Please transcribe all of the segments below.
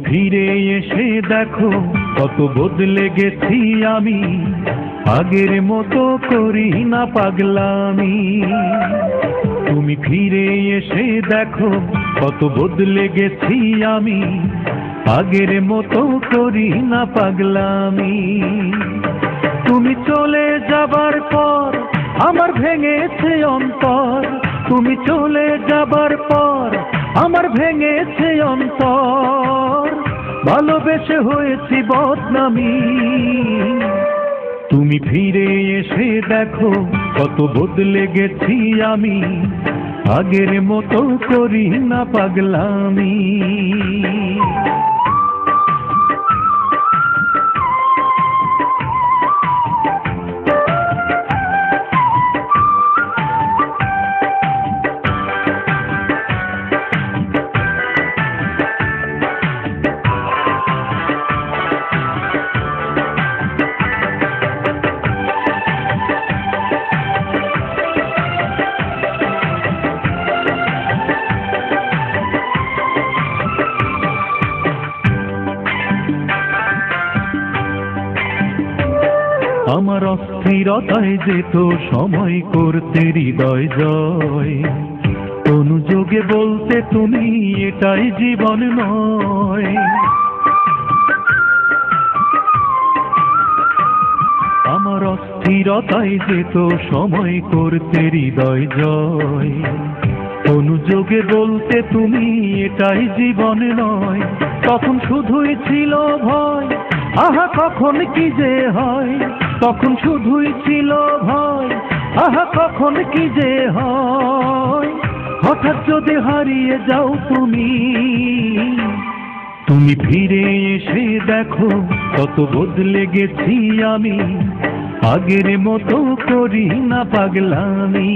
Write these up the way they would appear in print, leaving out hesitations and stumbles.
ফিরে এসে দেখো কত বদলে গেছি আমি, আগের মতো করি না পাগলামি। তুমি ফিরে এসে দেখো কত বদলে গেছি আমি, আগের মতো করি না পাগলামি। তুমি চলে যাবার পর আমার ভেঙেছে অন্তর, তুমি চলে যাবার পর আমার ভেঙেছে অন্তর, ভালোবেসে হয়েছি বদনামি। তুমি ফিরে এসে দেখো কত বদলে গেছি আমি, আগের মতো করি না পাগলামি। আমার অস্থিরতায় যেত সময় করতে হৃদয় জয়, অনুযোগে বলতে তুমি এটাই জীবন নয়। আমার অস্থিরতায় যেত সময় করতে হৃদয় জয়, অনুযোগে বলতে তুমি এটাই জীবন নয়। তখন শুধুই ছিল ভয়, আহা কখন কি যে হয়, তখন শুধুই ছিল ভয়, আহা কখন কি যে হয়। হঠাৎ যদি হারিয়ে যাও তুমি, তুমি ফিরে এসে দেখো কত বদলে গেছি আমি, আগের মতো করি না পাগলামি।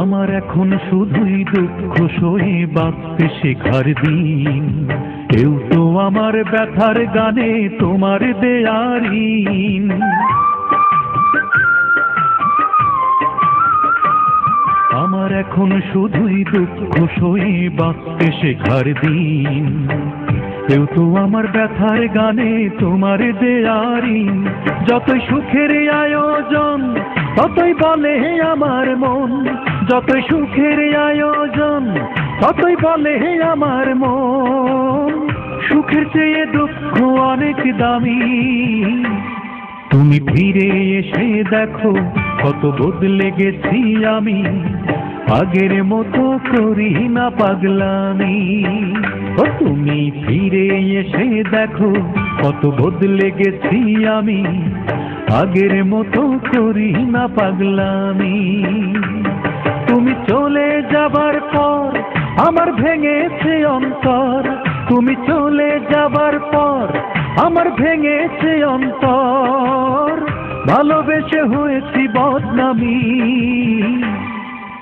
আমার এখন শুধুই দুঃখ সয়ে বাঁচতে শেখার দিন, কেউ তো আমার ব্যথার গানে তোমার দেয়ারিন। আমার এখন শুধুই দুঃখ সয়ে বাঁচতে শেখার দিন, কেউ তো আমার ব্যথার গানে তোমার দেয়ারিন। যতই সুখের আয়োজন ততই বলে আমার মন, যতই সুখের আয়োজন ততই বলে আমার মন, সুখের চেয়ে দুঃখ অনেক দামি। তুমি ফিরে এসে দেখো কত বদলে গেছি আমি, আগের মতো করি না পাগলামি। তুমি ফিরে এসে দেখো কত বদলে গেছি আমি, আগের মতো করি না পাগলামি। তুমি চলে যাবার পর আমার ভেঙেছে অন্তর, তুমি চলে যাবার পর আমার ভেঙেছে অন্তর, ভালোবেসে হয়েছি বদনামি।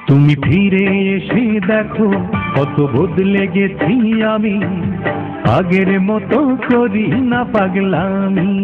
তুমি ফিরে এসে দেখো কত বদলে গেছি আমি, আগের মতো করি না পাগলামি।